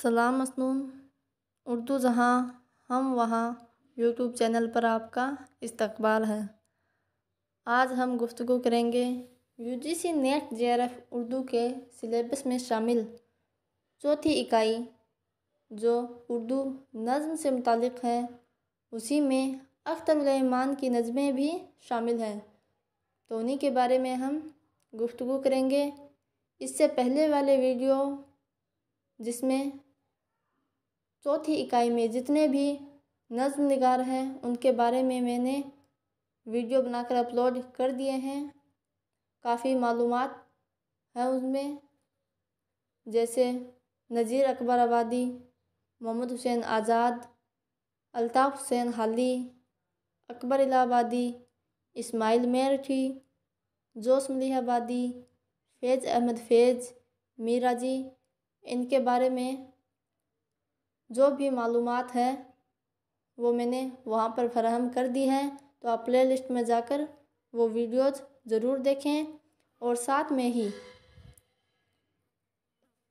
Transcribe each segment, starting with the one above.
सलाम मसनून उर्दू जहाँ हम वहाँ यूट्यूब चैनल पर आपका इस्तकबाल है। आज हम गुफ्तगू करेंगे यूजीसी नेट जेआरएफ उर्दू के सिलेबस में शामिल चौथी इकाई जो उर्दू नज़्म से मुतालिक है, उसी में अख्तर उल इमान की नज़में भी शामिल हैं, तो उन्हीं के बारे में हम गुफ्तगू करेंगे। इससे पहले वाले वीडियो जिसमें चौथी इकाई में जितने भी नज़्म निगार हैं उनके बारे में मैंने वीडियो बनाकर अपलोड कर दिए हैं। काफ़ी मालूमात है उसमें, जैसे नज़ीर अकबर आबादी, मोहम्मद हुसैन आज़ाद, अल्ताफ़ हुसैन हाली, अकबर इलाहाबादी, इस्माइल मेरठी, जोश मलिह आबादी, फैज़ अहमद फैज़, मीराजी, इनके बारे में जो भी मालूमात है वो मैंने वहाँ पर फराहम कर दी है। तो आप प्ले लिस्ट में जाकर वो वीडियोज़ ज़रूर देखें और साथ में ही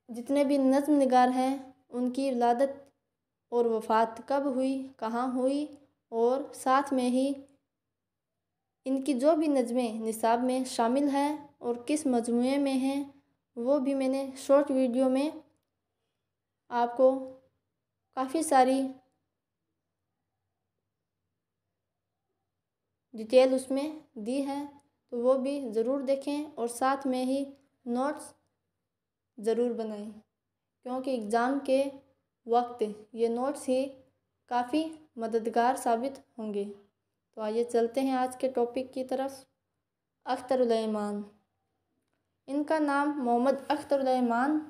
जितने भी नज़्म निगार हैं उनकी विलादत और वफ़ात कब हुई, कहाँ हुई, और साथ में ही इनकी जो भी नज़में निसाब में शामिल हैं और किस मजमूए में हैं वो भी मैंने शॉर्ट वीडियो में आपको काफ़ी सारी डिटेल उसमें दी है, तो वो भी ज़रूर देखें और साथ में ही नोट्स ज़रूर बनाएं, क्योंकि एग्ज़ाम के वक्त ये नोट्स ही काफ़ी मददगार साबित होंगे। तो आइए चलते हैं आज के टॉपिक की तरफ। अख्तर उल इमान, इनका नाम मोहम्मद अख्तर उल इमान,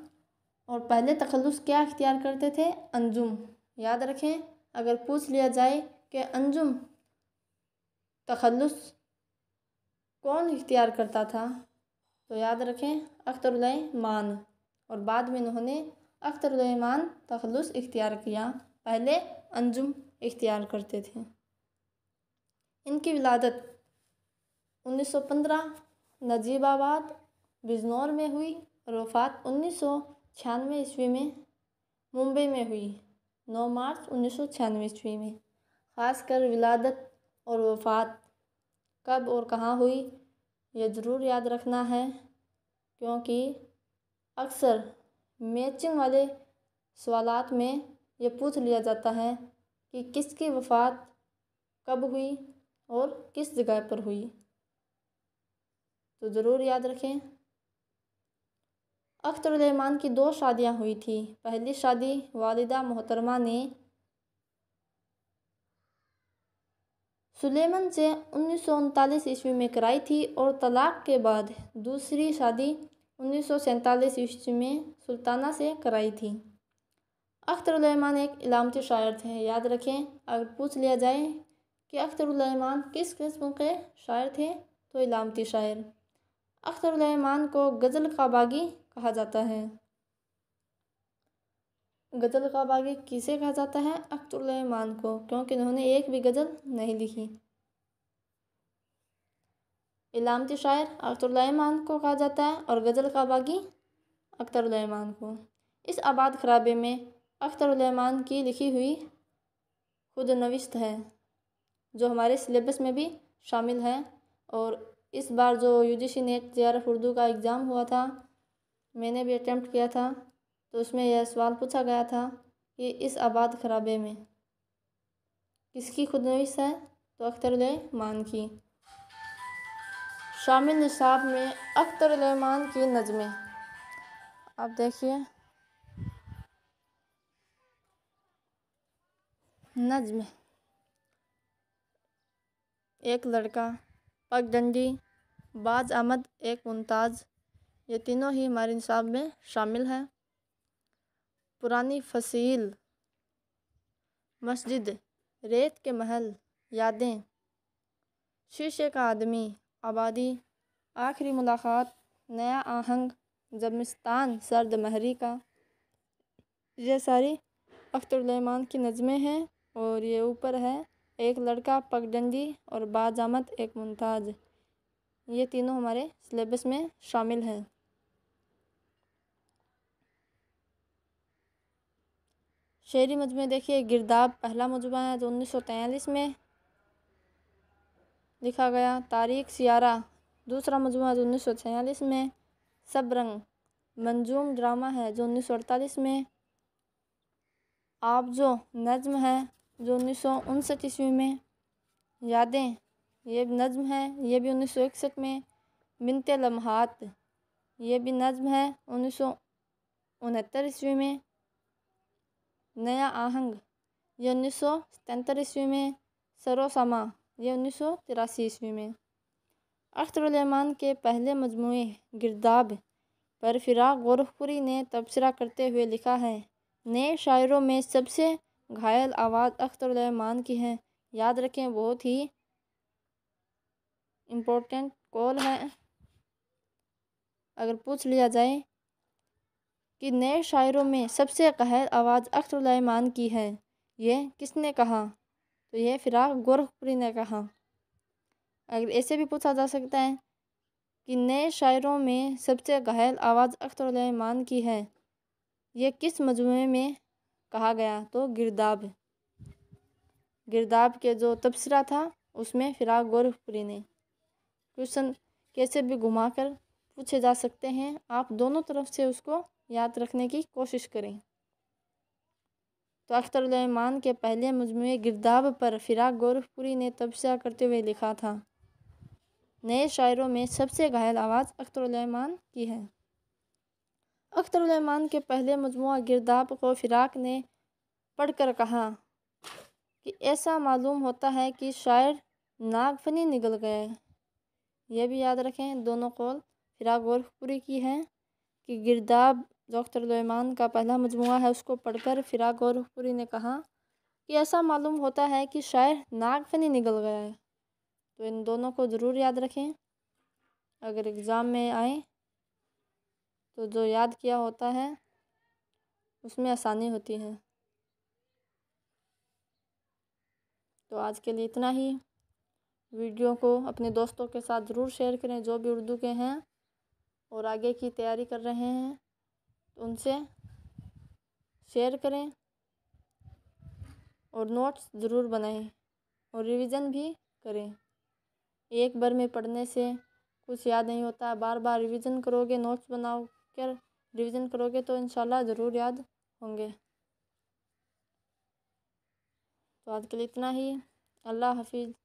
और पहले तखल्लुस क्या इख्तियार करते थे? अंजुम। याद रखें, अगर पूछ लिया जाए कि अंजुम तखल्लुस कौन इख्तियार करता था, तो याद रखें अख्तर उल इमान, और बाद में उन्होंने अख्तर उल इमान तखल्लुस इख्तियार किया, पहले अंजुम इख्तियार करते थे। इनकी विलादत 1915 नजीबाबाद बिजनौर में हुई और वफ़ात 1996 ईस्वी में मुंबई में हुई, 9 मार्च 1996 ईस्वी में। ख़ासकर विलादत और वफ़ात कब और कहाँ हुई ये ज़रूर याद रखना है, क्योंकि अक्सर मैचिंग वाले सवालात में ये पूछ लिया जाता है कि किसकी वफ़ात कब हुई और किस जगह पर हुई, तो ज़रूर याद रखें। अख्तर उल इमान की 2 शादियाँ हुई थी। पहली शादी वालिदा मोहतरमा ने सुलेमान से 1939 ईस्वी में कराई थी, और तलाक के बाद दूसरी शादी 1947 ईस्वी में सुल्ताना से कराई थी। अख्तर उल इमान एक इलामती शायर थे। याद रखें, अगर पूछ लिया जाए कि अख्तर उल इमान किस किस्म के शायर थे, तो इलामती शायर। अख्तर उल इमान को गज़ल का बागी कहा जाता है। गज़ल का बागी किसे कहा जाता है? अख्तर उल इमान को, क्योंकि उन्होंने एक भी गज़ल नहीं लिखी। इलामती शायर अख्तर उल इमान को कहा जाता है और गज़ल का बागी अख्तर उल इमान को। इस आबाद खराबे में अख्तर उल इमान की लिखी हुई खुद नविश्त है, जो हमारे सिलेबस में भी शामिल है। और इस बार जो यूजीसी नेट जेआरएफ उर्दू का एग्ज़ाम हुआ था, मैंने भी अटेम्प्ट किया था, तो उसमें यह सवाल पूछा गया था कि इस आबाद खराबे में किसकी खुदनवीस है, तो अख्तर उल इमान की। शामिल निसाब में अख्तर उल इमान की नज़में, आप देखिए नज़्म एक लड़का, पगडंडी, बाज आमद, एक मुमताज़, ये तीनों ही हमारे निसाब में शामिल हैं। पुरानी फसील, मस्जिद, रेत के महल, यादें, शीशे का आदमी, आबादी, आखिरी मुलाकात, नया आहंग, ज़मिस्तान सर्द महरी का, ये सारी अख्तर उल इमान की नज़में हैं। और ये ऊपर है एक लड़का, पगडंडी और बाज आमद, एक मुमताज़, ये तीनों हमारे सिलेबस में शामिल हैं। شعری مجموعے دیکھیے، گرداب پہلا مجموعہ ہے جو 1943 میں لکھا گیا۔ تاریخ سیارہ دوسرا مجموعہ جو 1946 میں۔ سب رنگ منظوم ڈرامہ ہے جو 1948 میں۔ آپ جو نظم ہے جو 1959 عیسوی میں۔ یادیں یہ بھی نظم ہے، یہ بھی 1961 میں۔ بنت لمحات یہ بھی نظم ہے 1969 عیسوی میں۔ نیا آہنگ یہ 1977 عیسوی میں۔ سرو سما یہ 1983 عیسوی میں۔ اخترالایمان کے پہلے مجموعے گرداب پر فراق گورکھپوری نے تبصرہ کرتے ہوئے لکھا ہے، نئے شاعروں میں سب سے گھائل آواز اخترالایمان کی ہے۔ یاد رکھیں، بہت ہی امپورٹنٹ کال ہے۔ اگر پوچھ لیا جائے کہ نئے شاعروں میں سب سے گھائل آواز اخترالایمان کی ہے، یہ کس نے کہا؟ تو یہ فراق گورکھپوری نے کہا۔ اگر ایسے بھی پوچھا جا سکتا ہے کہ نئے شاعروں میں سب سے گھائل آواز اخترالایمان کی ہے، یہ کس مجموعے میں کہا گیا؟ تو گرداب کے جو تبصرہ تھا اس میں فراق گورکھپوری نے۔ کوشچن کیسے بھی گھما کر پوچھے جا سکتے ہیں، آپ دونوں طرف سے اس کو یاد رکھنے کی کوشش کریں۔ تو اخترالایمان کے پہلے مجموعے گرداب پر فراق گورکھپوری نے تبصرہ کرتے ہوئے لکھا تھا، نئے شاعروں میں سب سے گھائل آواز اخترالایمان کی ہے۔ اخترالایمان کے پہلے مجموعہ گرداب کو فراق نے پڑھ کر کہا کہ ایسا معلوم ہوتا ہے کہ شاعر ناگفنی نگل گئے۔ یہ بھی یاد رکھیں، دونوں قول فراق گورکھپوری کی ہے کہ گرداب جو اخترالایمان کا پہلا مجموعہ ہے اس کو پڑھ کر فراق گورکھپوری نے کہا کہ ایسا معلوم ہوتا ہے کہ شاعر ناگفنی نگل گیا ہے۔ تو ان دونوں کو ضرور یاد رکھیں، اگر ایگزام میں آئیں تو جو یاد کیا ہوتا ہے اس میں آسانی ہوتی ہے۔ تو آج کے لیے اتنا ہی۔ ویڈیو کو اپنے دوستوں کے ساتھ ضرور شیئر کریں جو بھی اردو کے ہیں اور آگے کی تیاری کر رہے ہیں، تو ان سے شیئر کریں اور نوٹس ضرور بنائیں اور ریویژن بھی کریں۔ ایک بار میں پڑھنے سے کچھ یاد نہیں ہوتا، بار بار ریویژن کرو گے، نوٹس بناؤ کر ریویژن کرو گے تو انشاءاللہ ضرور یاد ہوں گے۔ تو آج کے لیے اتنا ہی۔ اللہ حافظ۔